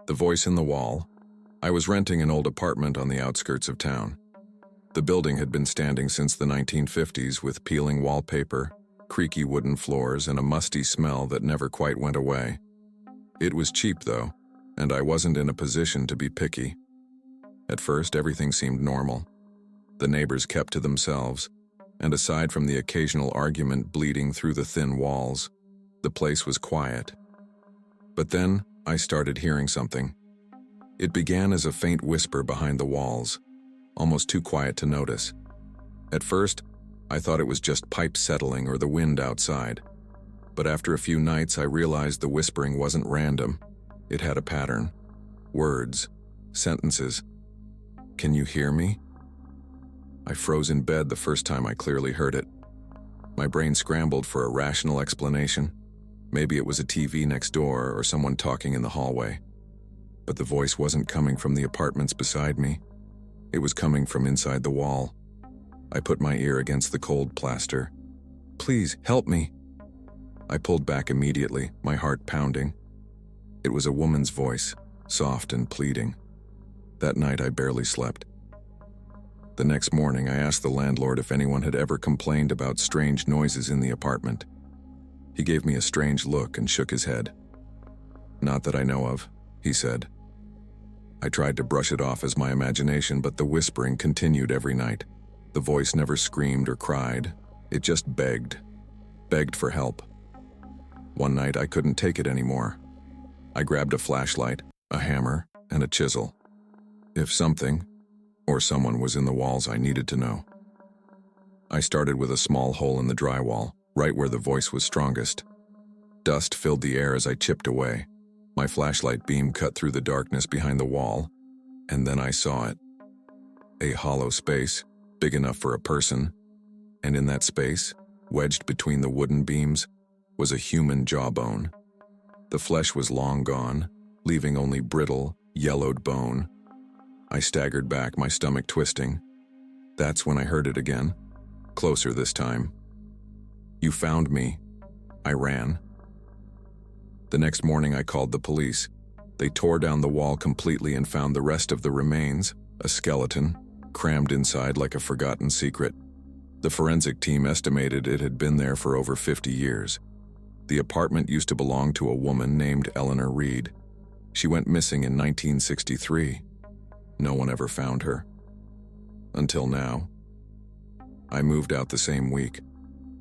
The voice in the wall. I was renting an old apartment on the outskirts of town. The building had been standing since the 1950s with peeling wallpaper, creaky wooden floors, and a musty smell that never quite went away. It was cheap, though, and I wasn't in a position to be picky. At first, everything seemed normal. The neighbors kept to themselves, and aside from the occasional argument bleeding through the thin walls, the place was quiet. But then, I started hearing something. It began as a faint whisper behind the walls, almost too quiet to notice. At first, I thought it was just pipes settling or the wind outside. But after a few nights, I realized the whispering wasn't random. It had a pattern. Words. Sentences. "Can you hear me?" I froze in bed the first time I clearly heard it. My brain scrambled for a rational explanation. Maybe it was a TV next door or someone talking in the hallway. But the voice wasn't coming from the apartments beside me. It was coming from inside the wall. I put my ear against the cold plaster. "Please, help me." I pulled back immediately, my heart pounding. It was a woman's voice, soft and pleading. That night I barely slept. The next morning I asked the landlord if anyone had ever complained about strange noises in the apartment. He gave me a strange look and shook his head. "Not that I know of," he said. I tried to brush it off as my imagination, but the whispering continued every night. The voice never screamed or cried. It just begged for help. One night I couldn't take it anymore. I grabbed a flashlight, a hammer, and a chisel. If something, or someone was in the walls, I needed to know. I started with a small hole in the drywall, right where the voice was strongest. Dust filled the air as I chipped away. My flashlight beam cut through the darkness behind the wall, and then I saw it. A hollow space, big enough for a person, and in that space, wedged between the wooden beams, was a human jawbone. The flesh was long gone, leaving only brittle, yellowed bone. I staggered back, my stomach twisting. That's when I heard it again, closer this time. "You found me." I ran. The next morning I called the police. They tore down the wall completely and found the rest of the remains, a skeleton, crammed inside like a forgotten secret. The forensic team estimated it had been there for over 50 years. The apartment used to belong to a woman named Eleanor Reed. She went missing in 1963. No one ever found her. Until now. I moved out the same week,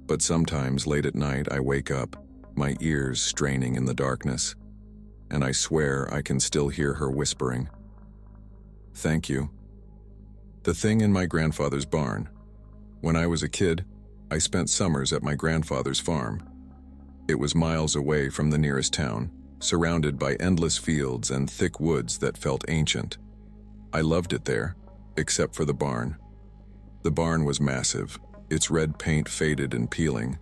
but sometimes late at night I wake up, my ears straining in the darkness, and I swear I can still hear her whispering. "Thank you." The thing in my grandfather's barn. When I was a kid, I spent summers at my grandfather's farm. It was miles away from the nearest town, surrounded by endless fields and thick woods that felt ancient. I loved it there, except for the barn. The barn was massive, its red paint faded and peeling,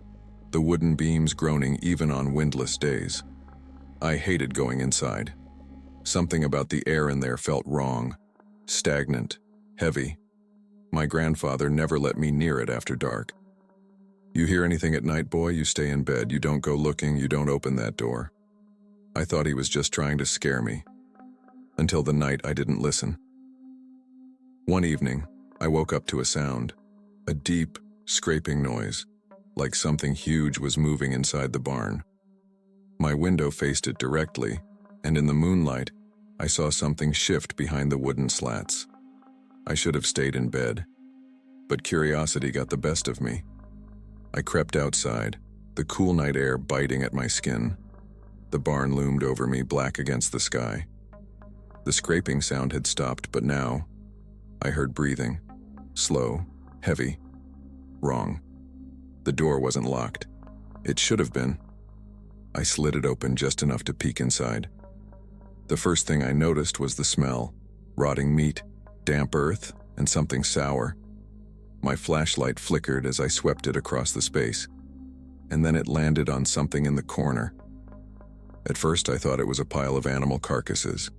the wooden beams groaning even on windless days. I hated going inside. Something about the air in there felt wrong, stagnant, heavy. My grandfather never let me near it after dark. "You hear anything at night, boy, you stay in bed. You don't go looking, you don't open that door." I thought he was just trying to scare me. Until the night I didn't listen. One evening, I woke up to a sound, a deep, scraping noise, like something huge was moving inside the barn. My window faced it directly, and in the moonlight, I saw something shift behind the wooden slats. I should have stayed in bed, but curiosity got the best of me. I crept outside, the cool night air biting at my skin. The barn loomed over me, black against the sky. The scraping sound had stopped, but now, I heard breathing. Slow, heavy. Wrong. The door wasn't locked. It should have been. I slid it open just enough to peek inside. The first thing I noticed was the smell. Rotting meat, damp earth, and something sour. My flashlight flickered as I swept it across the space, and then it landed on something in the corner. At first I thought it was a pile of animal carcasses,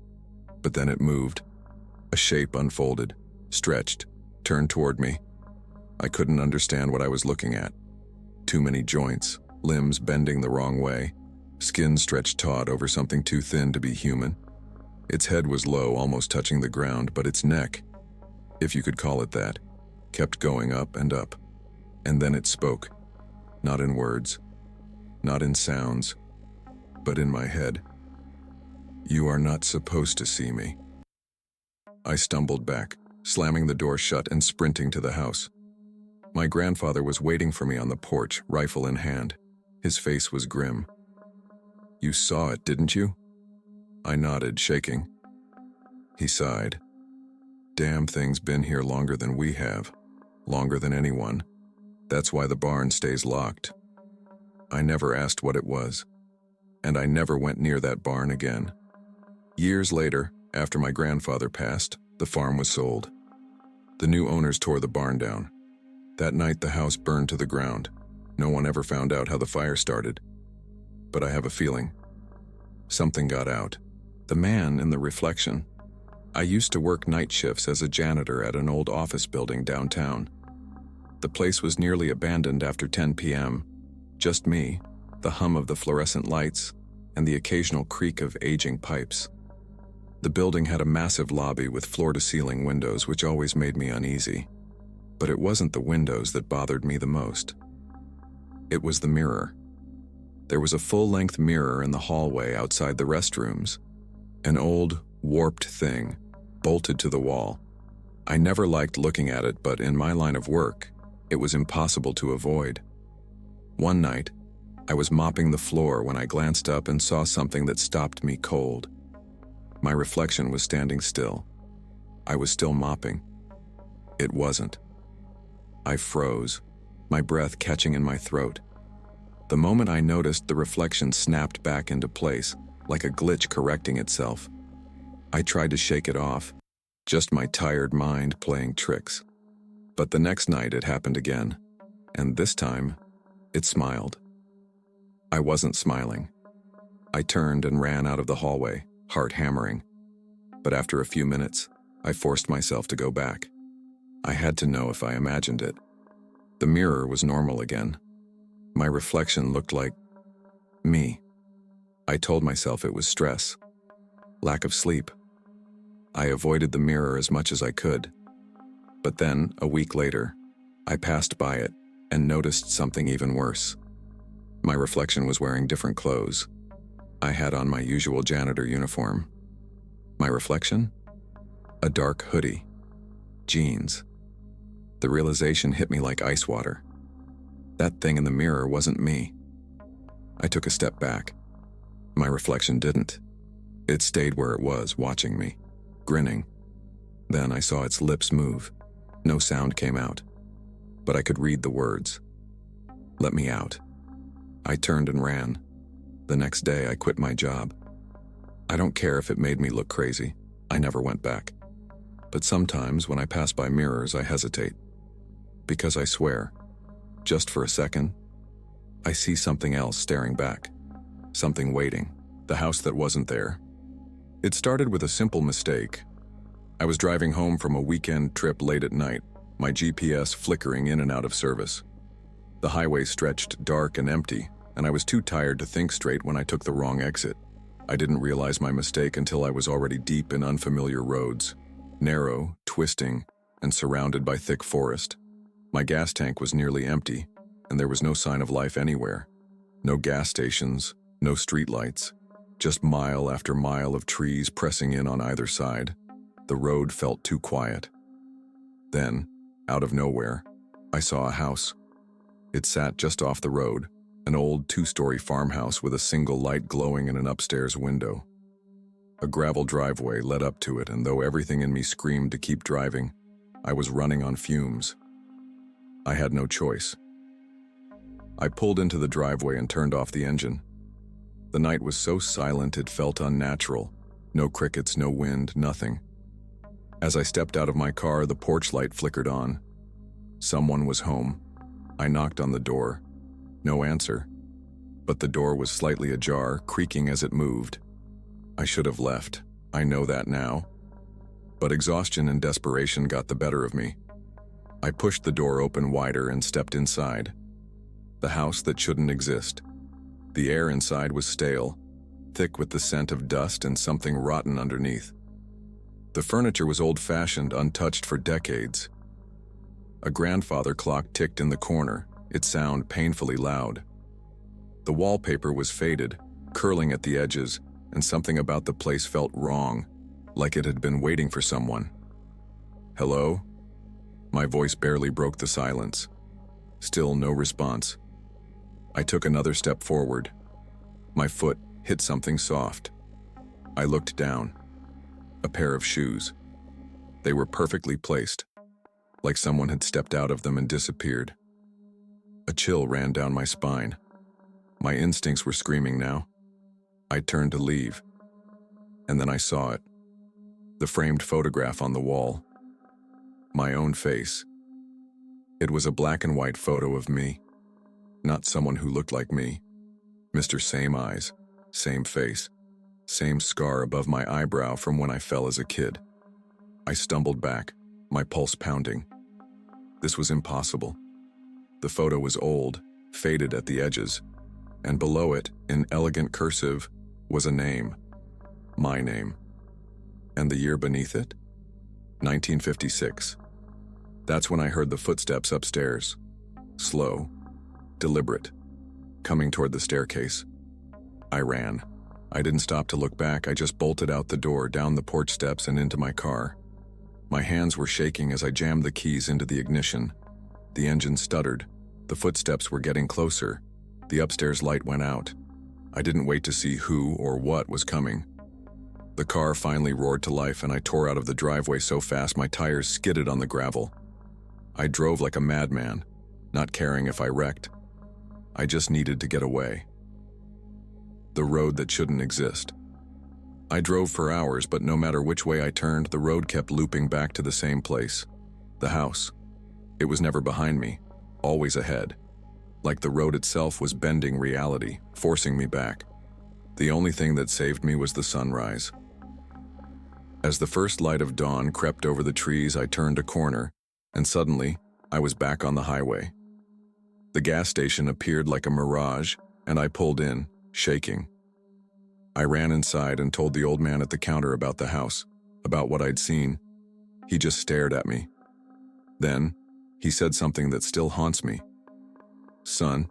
but then it moved. A shape unfolded, stretched, turned toward me. I couldn't understand what I was looking at. Too many joints, limbs bending the wrong way, skin stretched taut over something too thin to be human. Its head was low, almost touching the ground, but its neck, if you could call it that, kept going up and up. And then it spoke, not in words, not in sounds, but in my head. "You are not supposed to see me." I stumbled back, slamming the door shut and sprinting to the house. My grandfather was waiting for me on the porch, rifle in hand. His face was grim. "You saw it, didn't you?" I nodded, shaking. He sighed. "Damn thing's been here longer than we have, longer than anyone. That's why the barn stays locked." I never asked what it was, and I never went near that barn again. Years later, after my grandfather passed, the farm was sold. The new owners tore the barn down. That night the house burned to the ground. No one ever found out how the fire started. But I have a feeling. Something got out. The man in the reflection. I used to work night shifts as a janitor at an old office building downtown. The place was nearly abandoned after 10 p.m. Just me, the hum of the fluorescent lights, and the occasional creak of aging pipes. The building had a massive lobby with floor-to-ceiling windows, which always made me uneasy. But it wasn't the windows that bothered me the most. It was the mirror. There was a full-length mirror in the hallway outside the restrooms. An old, warped thing, bolted to the wall. I never liked looking at it, but in my line of work, it was impossible to avoid. One night, I was mopping the floor when I glanced up and saw something that stopped me cold. My reflection was standing still. I was still mopping. It wasn't. I froze, my breath catching in my throat. The moment I noticed, the reflection snapped back into place, like a glitch correcting itself. I tried to shake it off, just my tired mind playing tricks. But the next night it happened again, and this time, it smiled. I wasn't smiling. I turned and ran out of the hallway, heart hammering. But after a few minutes, I forced myself to go back. I had to know if I imagined it. The mirror was normal again. My reflection looked like me. I told myself it was stress, lack of sleep. I avoided the mirror as much as I could. But then, a week later, I passed by it and noticed something even worse. My reflection was wearing different clothes. I had on my usual janitor uniform. My reflection? A dark hoodie. Jeans. The realization hit me like ice water. That thing in the mirror wasn't me. I took a step back. My reflection didn't. It stayed where it was, watching me, grinning. Then I saw its lips move. No sound came out, but I could read the words. "Let me out." I turned and ran. The next day I quit my job. I don't care if it made me look crazy. I never went back. But sometimes when I pass by mirrors, I hesitate. Because I swear, just for a second, I see something else staring back. Something waiting. The house that wasn't there. It started with a simple mistake. I was driving home from a weekend trip late at night, my GPS flickering in and out of service. The highway stretched dark and empty, and I was too tired to think straight when I took the wrong exit. I didn't realize my mistake until I was already deep in unfamiliar roads, narrow, twisting, and surrounded by thick forest. My gas tank was nearly empty, and there was no sign of life anywhere. No gas stations, no streetlights, just mile after mile of trees pressing in on either side. The road felt too quiet. Then, out of nowhere, I saw a house. It sat just off the road, an old two-story farmhouse with a single light glowing in an upstairs window. A gravel driveway led up to it, and though everything in me screamed to keep driving, I was running on fumes. I had no choice. I pulled into the driveway and turned off the engine. The night was so silent it felt unnatural. No crickets, no wind, nothing. As I stepped out of my car, the porch light flickered on. Someone was home. I knocked on the door. No answer. But the door was slightly ajar, creaking as it moved. I should have left. I know that now. But exhaustion and desperation got the better of me. I pushed the door open wider and stepped inside. The house that shouldn't exist. The air inside was stale, thick with the scent of dust and something rotten underneath. The furniture was old-fashioned, untouched for decades. A grandfather clock ticked in the corner, its sound painfully loud. The wallpaper was faded, curling at the edges, and something about the place felt wrong, like it had been waiting for someone. "Hello?" My voice barely broke the silence. Still no response. I took another step forward. My foot hit something soft. I looked down. A pair of shoes. They were perfectly placed, like someone had stepped out of them and disappeared. A chill ran down my spine. My instincts were screaming now. I turned to leave, and then I saw it. The framed photograph on the wall. My own face. It was a black and white photo of me. Not someone who looked like me. Mr. Same eyes, same face, same scar above my eyebrow from when I fell as a kid. I stumbled back, my pulse pounding. This was impossible. The photo was old, faded at the edges, and below it, in elegant cursive, was a name. My name. And the year beneath it? 1956. That's when I heard the footsteps upstairs. Slow, deliberate, coming toward the staircase. I ran. I didn't stop to look back. I just bolted out the door, down the porch steps, and into my car. My hands were shaking as I jammed the keys into the ignition. The engine stuttered. The footsteps were getting closer. The upstairs light went out. I didn't wait to see who or what was coming. The car finally roared to life, and I tore out of the driveway so fast my tires skidded on the gravel. I drove like a madman, not caring if I wrecked. I just needed to get away. The road that shouldn't exist. I drove for hours, but no matter which way I turned, the road kept looping back to the same place. The house. It was never behind me, always ahead. Like the road itself was bending reality, forcing me back. The only thing that saved me was the sunrise. As the first light of dawn crept over the trees, I turned a corner, and suddenly, I was back on the highway. The gas station appeared like a mirage, and I pulled in, shaking. I ran inside and told the old man at the counter about the house, about what I'd seen. He just stared at me. Then, he said something that still haunts me. "Son,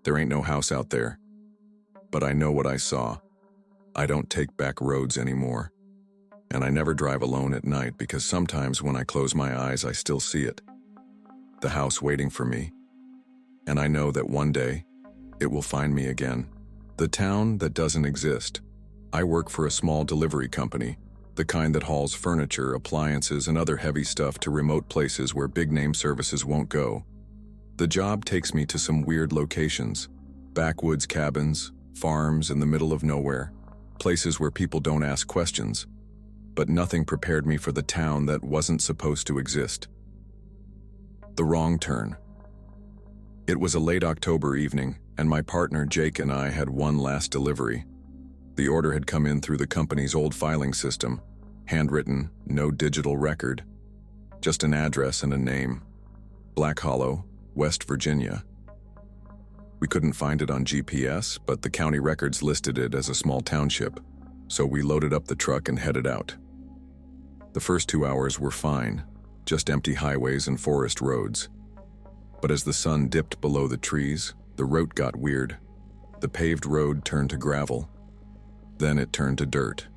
there ain't no house out there. But I know what I saw. I don't take back roads anymore. And I never drive alone at night because sometimes when I close my eyes, I still see it. The house waiting for me. And I know that one day, it will find me again. The town that doesn't exist. I work for a small delivery company, the kind that hauls furniture, appliances, and other heavy stuff to remote places where big-name services won't go. The job takes me to some weird locations, backwoods cabins, farms in the middle of nowhere, places where people don't ask questions. But nothing prepared me for the town that wasn't supposed to exist. The wrong turn. It was a late October evening, and my partner Jake and I had one last delivery. The order had come in through the company's old filing system, handwritten, no digital record, just an address and a name. Black Hollow, West Virginia. We couldn't find it on GPS, but the county records listed it as a small township, so we loaded up the truck and headed out. The first 2 hours were fine, just empty highways and forest roads. But as the sun dipped below the trees, the route got weird. The paved road turned to gravel. Then it turned to dirt.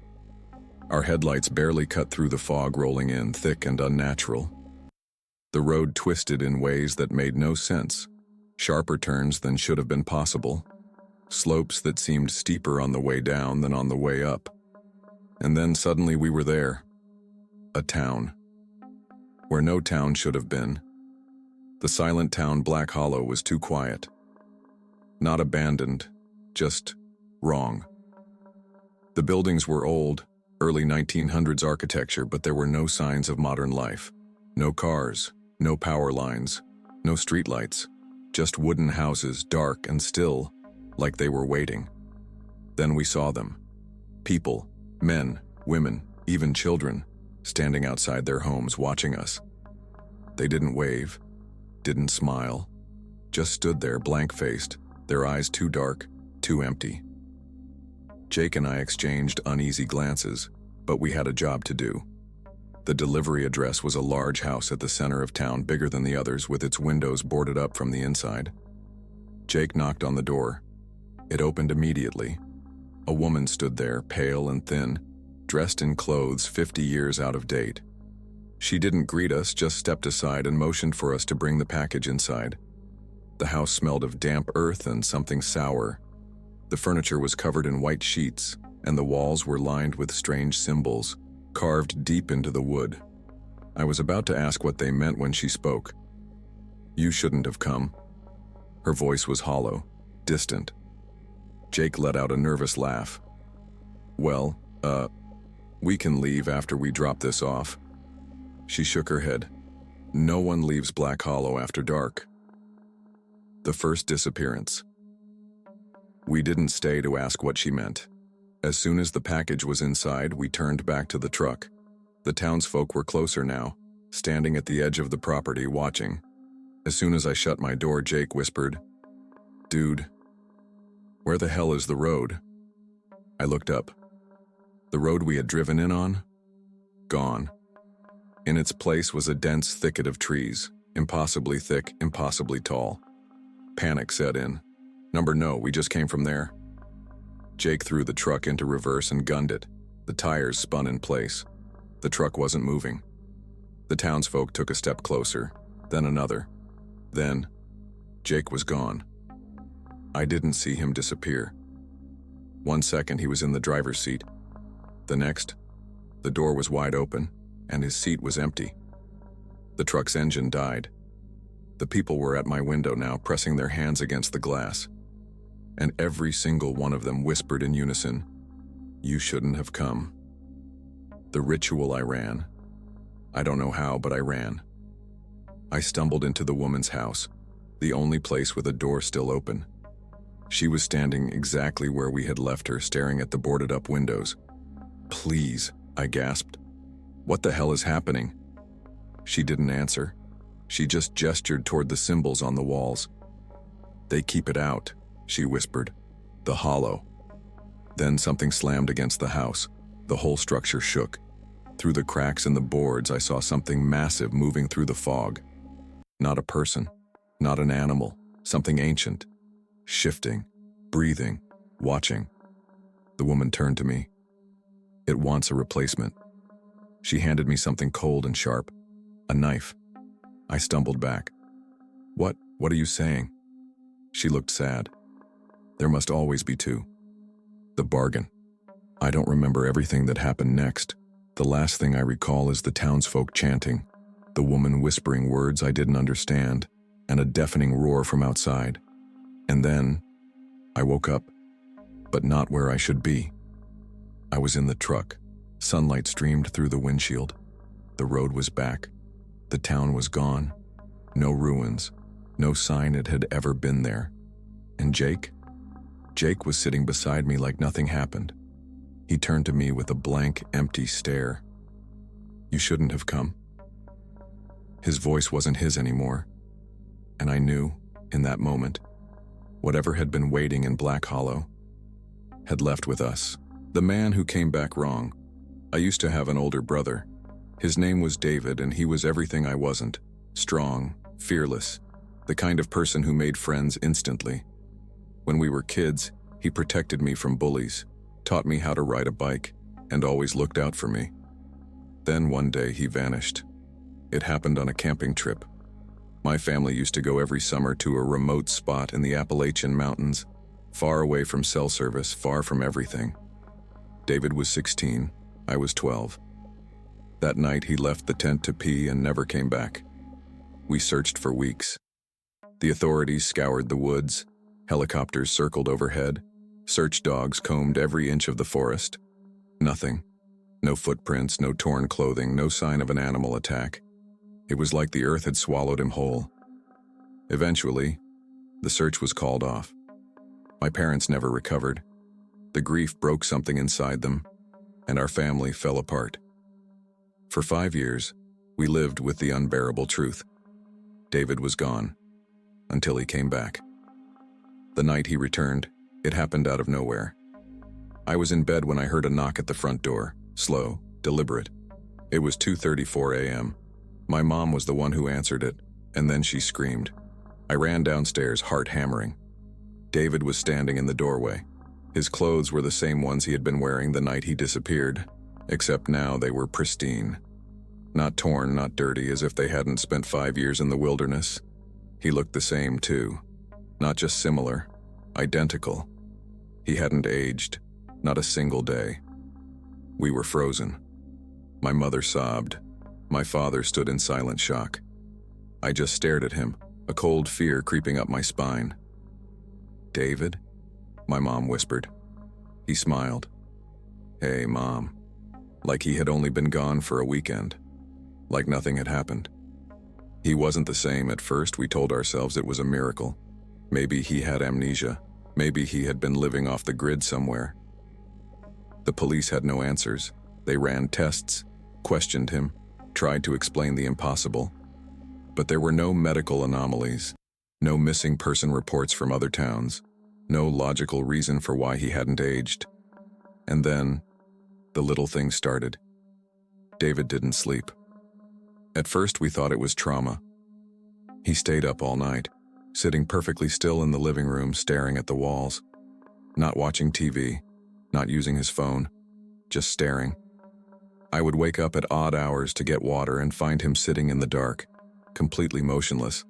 Our headlights barely cut through the fog rolling in, thick and unnatural. The road twisted in ways that made no sense, sharper turns than should have been possible, slopes that seemed steeper on the way down than on the way up. And then suddenly we were there. A town. Where no town should have been. The silent town Black Hollow was too quiet. Not abandoned, just wrong. The buildings were old, early 1900s architecture, but there were no signs of modern life. No cars, no power lines, no streetlights, just wooden houses, dark and still, like they were waiting. Then we saw them. People, men, women, even children, standing outside their homes watching us. They didn't wave, didn't smile, just stood there blank-faced, their eyes too dark, too empty. Jake and I exchanged uneasy glances, but we had a job to do. The delivery address was a large house at the center of town, bigger than the others, with its windows boarded up from the inside. Jake knocked on the door. It opened immediately. A woman stood there, pale and thin, dressed in clothes 50 years out of date. She didn't greet us, just stepped aside and motioned for us to bring the package inside. The house smelled of damp earth and something sour. The furniture was covered in white sheets, and the walls were lined with strange symbols, carved deep into the wood. I was about to ask what they meant when she spoke. "You shouldn't have come." Her voice was hollow, distant. Jake let out a nervous laugh. "Well, we can leave after we drop this off." She shook her head. "No one leaves Black Hollow after dark." The first disappearance. We didn't stay to ask what she meant. As soon as the package was inside, we turned back to the truck. The townsfolk were closer now, standing at the edge of the property, watching. As soon as I shut my door, Jake whispered, "Dude, where the hell is the road?" I looked up. The road we had driven in on? Gone. In its place was a dense thicket of trees, impossibly thick, impossibly tall. Panic set in. No, we just came from there." Jake threw the truck into reverse and gunned it. The tires spun in place. The truck wasn't moving. The townsfolk took a step closer, then another. Then, Jake was gone. I didn't see him disappear. 1 second he was in the driver's seat. The next, the door was wide open, and his seat was empty. The truck's engine died. The people were at my window now, pressing their hands against the glass. And every single one of them whispered in unison, "You shouldn't have come." The ritual I ran. I don't know how, but I ran. I stumbled into the woman's house, the only place with a door still open. She was standing exactly where we had left her, staring at the boarded-up windows. "Please," I gasped. "What the hell is happening?" She didn't answer. She just gestured toward the symbols on the walls. "They keep it out," she whispered. "The hollow." Then something slammed against the house. The whole structure shook. Through the cracks in the boards, I saw something massive moving through the fog. Not a person, not an animal, something ancient. Shifting, breathing, watching. The woman turned to me. "It wants a replacement." She handed me something cold and sharp. A knife. I stumbled back. What are you saying?" She looked sad. "There must always be two." The bargain. I don't remember everything that happened next. The last thing I recall is the townsfolk chanting, the woman whispering words I didn't understand, and a deafening roar from outside. And then, I woke up, but not where I should be. I was in the truck. Sunlight streamed through the windshield. The road was back. The town was gone. No ruins. No sign it had ever been there. And Jake? Jake was sitting beside me like nothing happened. He turned to me with a blank, empty stare. "You shouldn't have come." His voice wasn't his anymore. And I knew, in that moment, whatever had been waiting in Black Hollow had left with us. The man who came back wrong. I used to have an older brother. His name was David, and he was everything I wasn't. Strong, fearless, the kind of person who made friends instantly. When we were kids, he protected me from bullies, taught me how to ride a bike, and always looked out for me. Then one day he vanished. It happened on a camping trip. My family used to go every summer to a remote spot in the Appalachian Mountains, far away from cell service, far from everything. David was 16, I was 12. That night he left the tent to pee and never came back. We searched for weeks. The authorities scoured the woods, helicopters circled overhead, search dogs combed every inch of the forest. Nothing. No footprints, no torn clothing, no sign of an animal attack. It was like the earth had swallowed him whole. Eventually, the search was called off. My parents never recovered. The grief broke something inside them, and our family fell apart. For 5 years, we lived with the unbearable truth. David was gone, until he came back. The night he returned, it happened out of nowhere. I was in bed when I heard a knock at the front door, slow, deliberate. It was 2:34 a.m. My mom was the one who answered it, and then she screamed. I ran downstairs, heart hammering. David was standing in the doorway. His clothes were the same ones he had been wearing the night he disappeared, except now they were pristine. Not torn, not dirty, as if they hadn't spent 5 years in the wilderness. He looked the same, too. Not just similar, identical. He hadn't aged, not a single day. We were frozen. My mother sobbed. My father stood in silent shock. I just stared at him, a cold fear creeping up my spine. "David?" my mom whispered. He smiled. "Hey, Mom." Like he had only been gone for a weekend. Like nothing had happened. He wasn't the same at first. We told ourselves it was a miracle. Maybe he had amnesia. Maybe he had been living off the grid somewhere. The police had no answers. They ran tests, questioned him, tried to explain the impossible. But there were no medical anomalies, no missing person reports from other towns, no logical reason for why he hadn't aged. And then, the little thing started. David didn't sleep. At first we thought it was trauma. He stayed up all night, sitting perfectly still in the living room staring at the walls, not watching TV, not using his phone, just staring. I would wake up at odd hours to get water and find him sitting in the dark, completely motionless.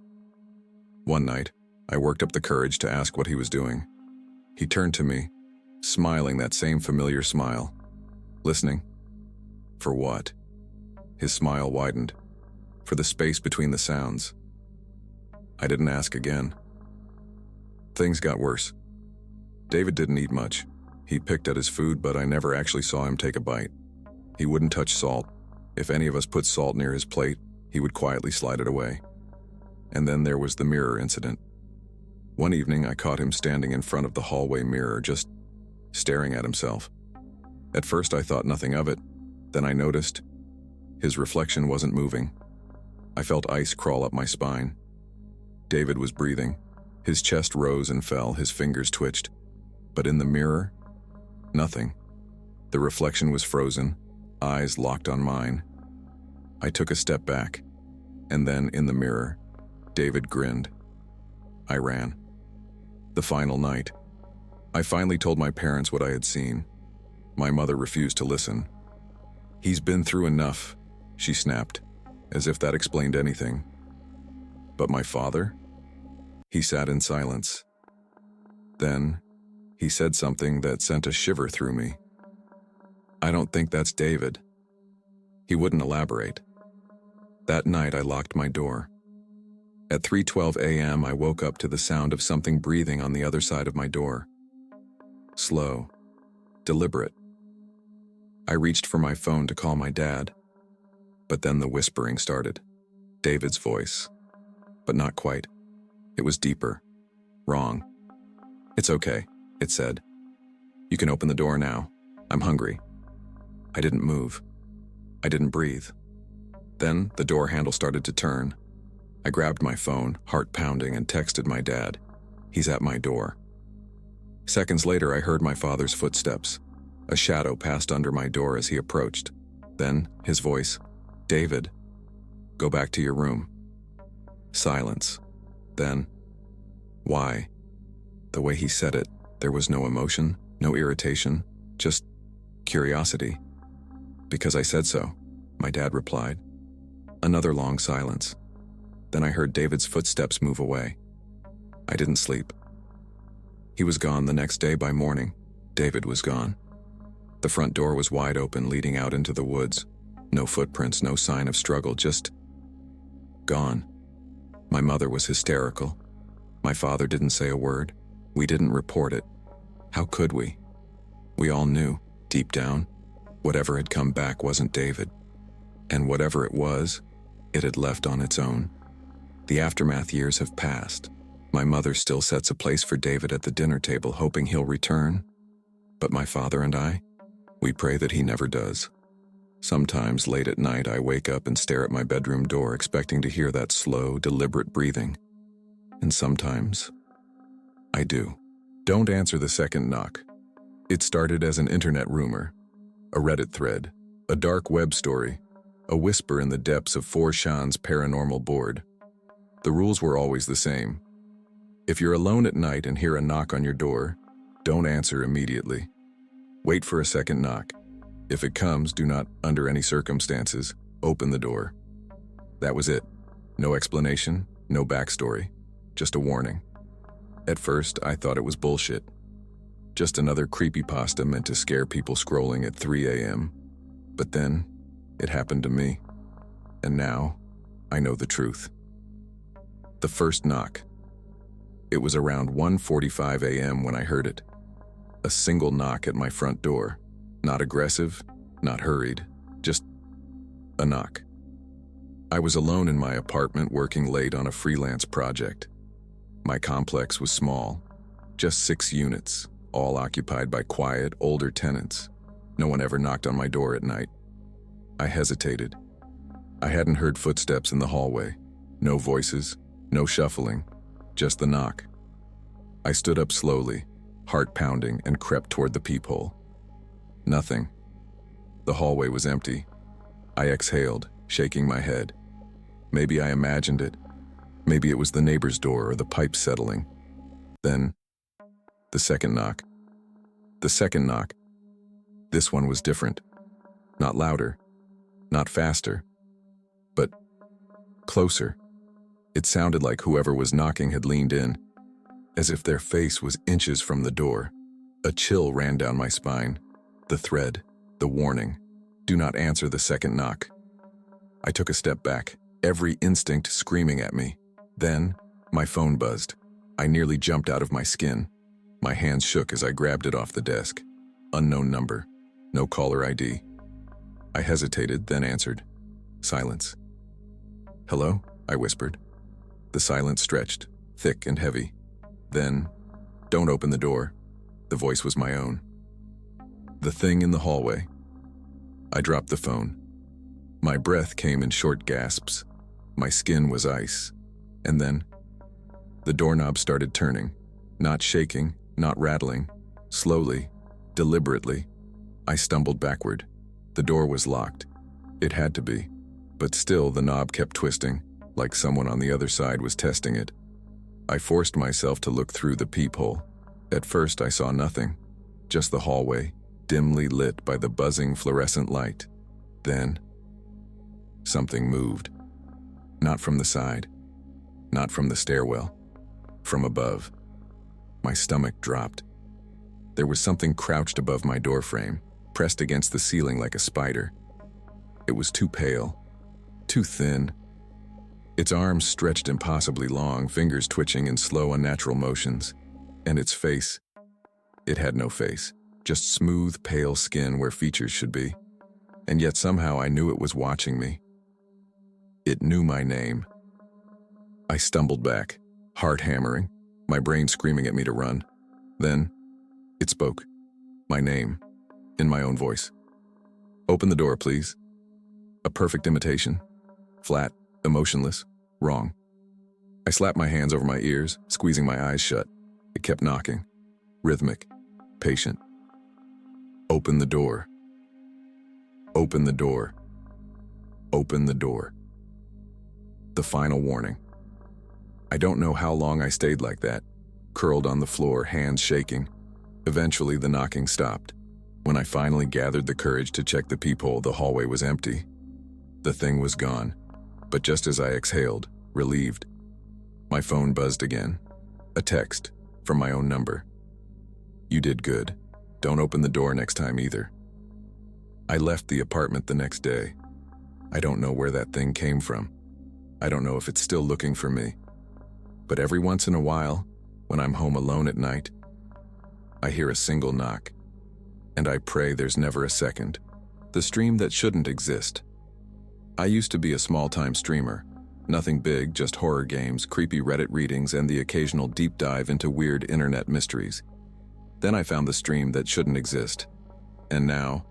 One night, I worked up the courage to ask what he was doing. He turned to me, smiling that same familiar smile. Listening. For what? His smile widened. For the space between the sounds. I didn't ask again. Things got worse. David didn't eat much. He picked at his food, but I never actually saw him take a bite. He wouldn't touch salt. If any of us put salt near his plate, he would quietly slide it away. And then there was the mirror incident. One evening, I caught him standing in front of the hallway mirror, just staring at himself. At first, I thought nothing of it. Then I noticed his reflection wasn't moving. I felt ice crawl up my spine. David was breathing. His chest rose and fell, his fingers twitched. But in the mirror, nothing. The reflection was frozen, eyes locked on mine. I took a step back, and then in the mirror, David grinned. I ran. The final night. I finally told my parents what I had seen. My mother refused to listen. "He's been through enough," she snapped, as if that explained anything. But my father? He sat in silence. Then, he said something that sent a shiver through me. "I don't think that's David." He wouldn't elaborate. That night, I locked my door. At 3:12 a.m., I woke up to the sound of something breathing on the other side of my door. Slow, deliberate. I reached for my phone to call my dad. But then the whispering started. David's voice. But not quite. It was deeper. Wrong. "It's okay," it said. "You can open the door now. I'm hungry." I didn't move. I didn't breathe. Then the door handle started to turn. I grabbed my phone, heart pounding, and texted my dad. He's at my door. Seconds later, I heard my father's footsteps. A shadow passed under my door as he approached. Then, his voice, "David, go back to your room." Silence. Then, "Why?" The way he said it, there was no emotion, no irritation, just curiosity. "Because I said so," my dad replied. Another long silence. Then I heard David's footsteps move away. I didn't sleep. He was gone the next day by morning. David was gone. The front door was wide open, leading out into the woods. No footprints, no sign of struggle, just gone. My mother was hysterical. My father didn't say a word. We didn't report it. How could we? We all knew, deep down, whatever had come back wasn't David. And whatever it was, it had left on its own. The aftermath years have passed. My mother still sets a place for David at the dinner table, hoping he'll return. But my father and I, we pray that he never does. Sometimes late at night, I wake up and stare at my bedroom door, expecting to hear that slow, deliberate breathing. And sometimes, I do. Don't answer the second knock. It started as an internet rumor, a Reddit thread, a dark web story, a whisper in the depths of 4chan's paranormal board. The rules were always the same. If you're alone at night and hear a knock on your door, don't answer immediately. Wait for a second knock. If it comes, do not, under any circumstances, open the door. That was it. No explanation, no backstory, just a warning. At first, I thought it was bullshit. Just another creepypasta meant to scare people scrolling at 3 a.m. But then, it happened to me. And now, I know the truth. The first knock. It was around 1:45 a.m. when I heard it. A single knock at my front door. Not aggressive, not hurried, just a knock. I was alone in my apartment working late on a freelance project. My complex was small, just 6 units, all occupied by quiet, older tenants. No one ever knocked on my door at night. I hesitated. I hadn't heard footsteps in the hallway. No voices, no shuffling, just the knock. I stood up slowly, heart pounding, and crept toward the peephole. Nothing. The hallway was empty. I exhaled, shaking my head. Maybe I imagined it. Maybe it was the neighbor's door or the pipe settling. Then, the second knock. The second knock. This one was different. Not louder, not faster, but closer. It sounded like whoever was knocking had leaned in, as if their face was inches from the door. A chill ran down my spine. The thread, the warning. Do not answer the second knock. I took a step back, every instinct screaming at me. Then, my phone buzzed. I nearly jumped out of my skin. My hands shook as I grabbed it off the desk. Unknown number. No caller ID. I hesitated, then answered. Silence. Hello? I whispered. The silence stretched, thick and heavy. Then, don't open the door. The voice was my own. The thing in the hallway. I dropped the phone. My breath came in short gasps. My skin was ice. And then, the doorknob started turning. Not shaking, not rattling. Slowly, deliberately. I stumbled backward. The door was locked. It had to be. But still, the knob kept twisting, like someone on the other side was testing it. I forced myself to look through the peephole. At first, I saw nothing. Just the hallway, dimly lit by the buzzing fluorescent light. Then, something moved. Not from the side. Not from the stairwell. From above. My stomach dropped. There was something crouched above my doorframe, pressed against the ceiling like a spider. It was too pale, too thin. Its arms stretched impossibly long, fingers twitching in slow, unnatural motions. And its face, it had no face, just smooth, pale skin where features should be. And yet somehow I knew it was watching me. It knew my name. I stumbled back, heart hammering, my brain screaming at me to run. Then, it spoke. My name, in my own voice. Open the door, please. A perfect imitation. Flat, emotionless, wrong. I slapped my hands over my ears, squeezing my eyes shut. It kept knocking. Rhythmic, patient. Open the door. Open the door. Open the door. The final warning. I don't know how long I stayed like that, curled on the floor, hands shaking. Eventually, the knocking stopped. When I finally gathered the courage to check the peephole, the hallway was empty. The thing was gone. But just as I exhaled, relieved, my phone buzzed again. A text from my own number. You did good. Don't open the door next time either. I left the apartment the next day. I don't know where that thing came from. I don't know if it's still looking for me. But every once in a while, when I'm home alone at night, I hear a single knock. And I pray there's never a second. The stream that shouldn't exist. I used to be a small-time streamer. Nothing big, just horror games, creepy Reddit readings, and the occasional deep dive into weird internet mysteries. Then I found the stream that shouldn't exist. And now,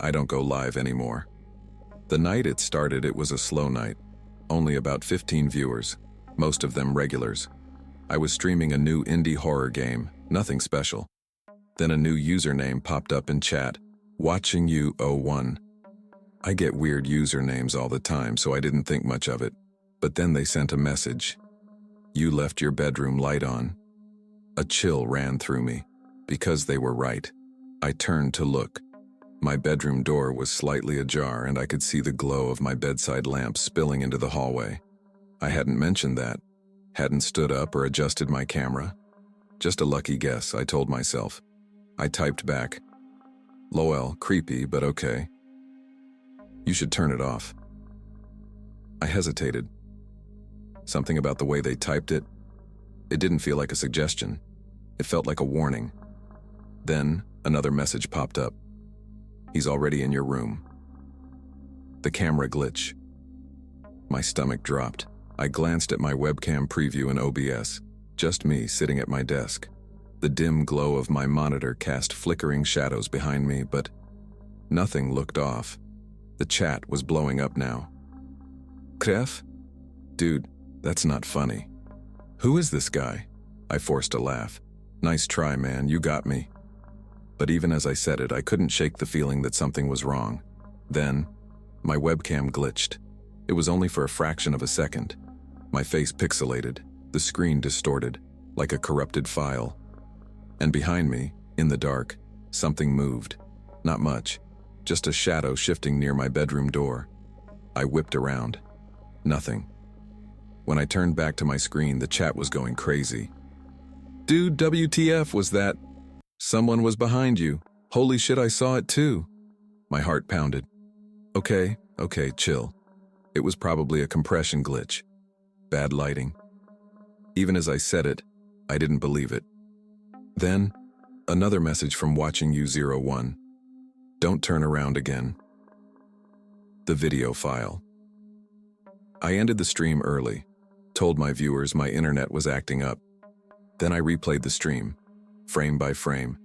I don't go live anymore. The night it started, it was a slow night. Only about 15 viewers, most of them regulars. I was streaming a new indie horror game, nothing special. Then a new username popped up in chat, Watching You 01. I get weird usernames all the time, so I didn't think much of it. But then they sent a message. You left your bedroom light on. A chill ran through me. Because they were right. I turned to look. My bedroom door was slightly ajar and I could see the glow of my bedside lamp spilling into the hallway. I hadn't mentioned that. Hadn't stood up or adjusted my camera. Just a lucky guess, I told myself. I typed back. LOL, creepy, but okay. You should turn it off. I hesitated. Something about the way they typed it. It didn't feel like a suggestion. It felt like a warning. Then, another message popped up. He's already in your room. The camera glitch. My stomach dropped. I glanced at my webcam preview in OBS. Just me sitting at my desk. The dim glow of my monitor cast flickering shadows behind me, but nothing looked off. The chat was blowing up now. Kref? Dude, that's not funny. Who is this guy? I forced a laugh. Nice try, man, you got me. But even as I said it, I couldn't shake the feeling that something was wrong. Then, my webcam glitched. It was only for a fraction of a second. My face pixelated, the screen distorted, like a corrupted file. And behind me, in the dark, something moved. Not much, just a shadow shifting near my bedroom door. I whipped around. Nothing. When I turned back to my screen, the chat was going crazy. Dude, WTF was that? Someone was behind you. Holy shit, I saw it too. My heart pounded. Okay, chill. It was probably a compression glitch. Bad lighting. Even as I said it, I didn't believe it. Then, another message from Watching You 01. Don't turn around again. The video file. I ended the stream early, told my viewers my internet was acting up. Then I replayed the stream, frame by frame.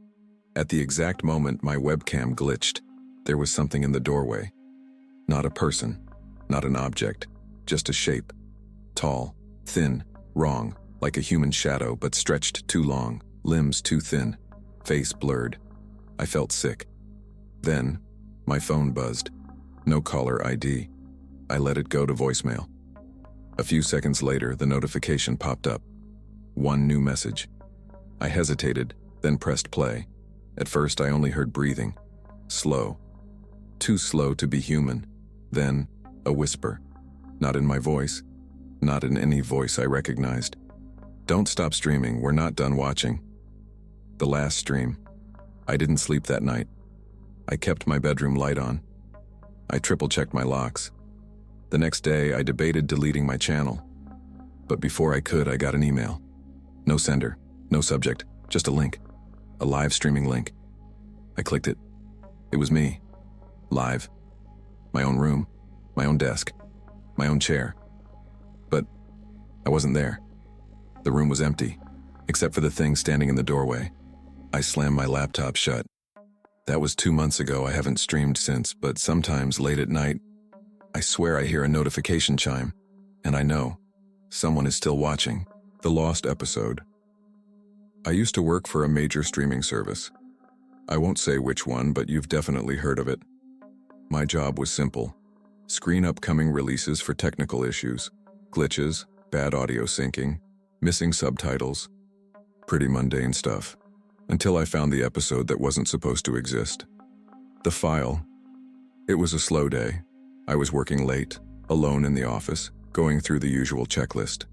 At the exact moment my webcam glitched, there was something in the doorway. Not a person, not an object, just a shape. Tall, thin, wrong, like a human shadow but stretched too long, limbs too thin, face blurred. I felt sick. Then, my phone buzzed. No caller ID. I let it go to voicemail. A few seconds later, the notification popped up. One new message. I hesitated, then pressed play. At first, I only heard breathing. Slow. Too slow to be human. Then, a whisper. Not in my voice. Not in any voice I recognized. Don't stop streaming, we're not done watching. The last stream. I didn't sleep that night. I kept my bedroom light on. I triple-checked my locks. The next day, I debated deleting my channel. But before I could, I got an email. No sender, no subject, just a link. A live streaming link. I clicked it. It was me. Live. My own room, my own desk, my own chair. But I wasn't there. The room was empty, except for the thing standing in the doorway. I slammed my laptop shut. That was 2 months ago. I haven't streamed since, but sometimes late at night, I swear I hear a notification chime, and I know someone is still watching. The lost episode. I used to work for a major streaming service. I won't say which one, but you've definitely heard of it. My job was simple. Screen upcoming releases for technical issues, glitches, bad audio syncing, missing subtitles. Pretty mundane stuff. Until I found the episode that wasn't supposed to exist. The file. It was a slow day. I was working late, alone in the office, going through the usual checklist.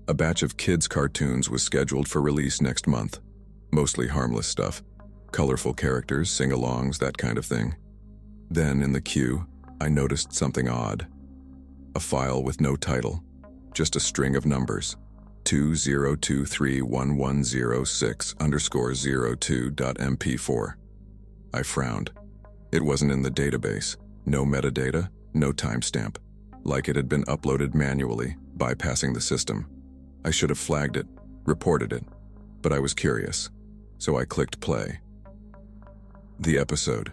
A batch of kids' cartoons was scheduled for release next month. Mostly harmless stuff. Colorful characters, sing-alongs, that kind of thing. Then, in the queue, I noticed something odd. A file with no title. Just a string of numbers. 20231106_02.mp4. I frowned. It wasn't in the database. No metadata, no timestamp. Like it had been uploaded manually, bypassing the system. I should have flagged it, reported it, but I was curious, so I clicked play. The episode.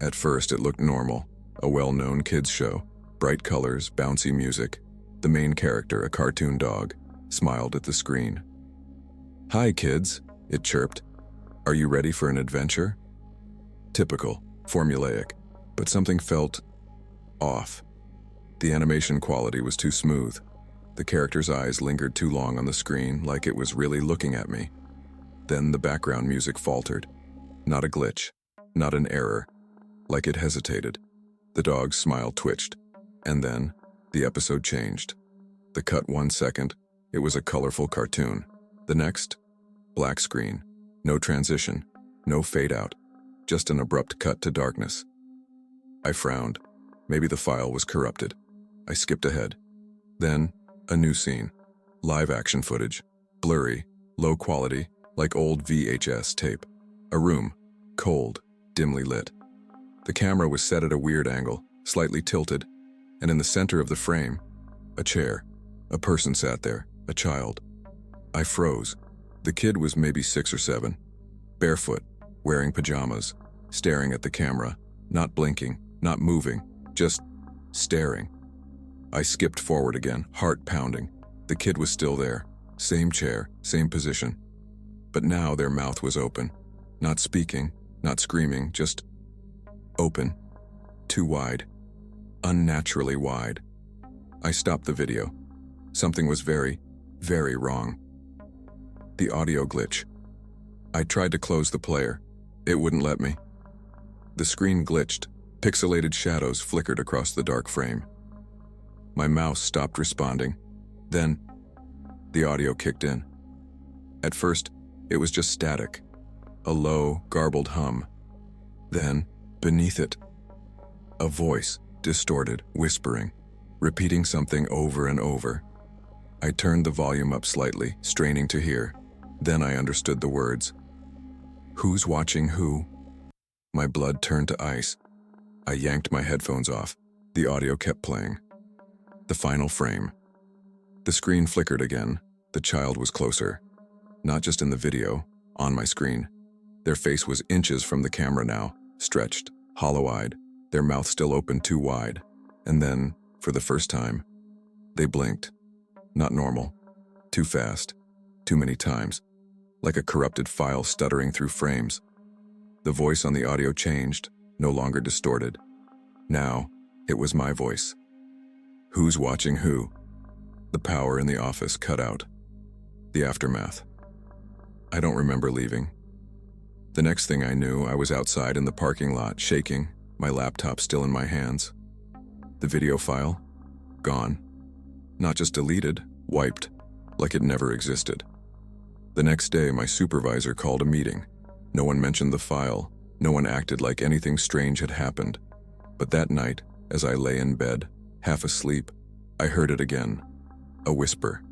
At first it looked normal, a well-known kids show, bright colors, bouncy music. The main character, a cartoon dog, smiled at the screen. "Hi, kids," it chirped. Are you ready for an adventure? Typical, formulaic, but something felt off. The animation quality was too smooth. The character's eyes lingered too long on the screen, like it was really looking at me. Then the background music faltered. Not a glitch, not an error, like it hesitated. The dog's smile twitched, and then the episode changed. The cut 1 second, it was a colorful cartoon. The next, black screen, no transition, no fade out, just an abrupt cut to darkness. I frowned. Maybe the file was corrupted. I skipped ahead. Then, a new scene. Live action footage. Blurry, low quality, like old VHS tape. A room, cold, dimly lit. The camera was set at a weird angle, slightly tilted, and in the center of the frame, a chair. A person sat there, a child. I froze. The kid was maybe 6 or 7, barefoot, wearing pajamas, staring at the camera, not blinking, not moving, just staring. I skipped forward again, heart pounding. The kid was still there, same chair, same position. But now their mouth was open, not speaking, not screaming, just open, too wide, unnaturally wide. I stopped the video. Something was very, very wrong. The audio glitch. I tried to close the player. It wouldn't let me. The screen glitched. Pixelated shadows flickered across the dark frame. My mouse stopped responding. Then, the audio kicked in. At first, it was just static, a low, garbled hum. Then, beneath it, a voice, distorted, whispering, repeating something over and over. I turned the volume up slightly, straining to hear. Then I understood the words. Who's watching who? My blood turned to ice. I yanked my headphones off. The audio kept playing. The final frame. The screen flickered again. The child was closer. Not just in the video, on my screen. Their face was inches from the camera now, stretched, hollow-eyed, their mouth still open too wide. And then, for the first time, they blinked. Not normal. Too fast. Too many times. Like a corrupted file stuttering through frames. The voice on the audio changed, no longer distorted. Now, it was my voice. Who's watching who? The power in the office cut out. The aftermath. I don't remember leaving. The next thing I knew, I was outside in the parking lot, shaking, my laptop still in my hands. The video file? Gone. Not just deleted, wiped, like it never existed. The next day, my supervisor called a meeting. No one mentioned the file. No one acted like anything strange had happened. But that night, as I lay in bed, half asleep, I heard it again. A whisper.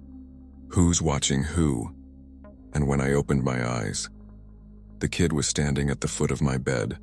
Who's watching who? And when I opened my eyes, the kid was standing at the foot of my bed,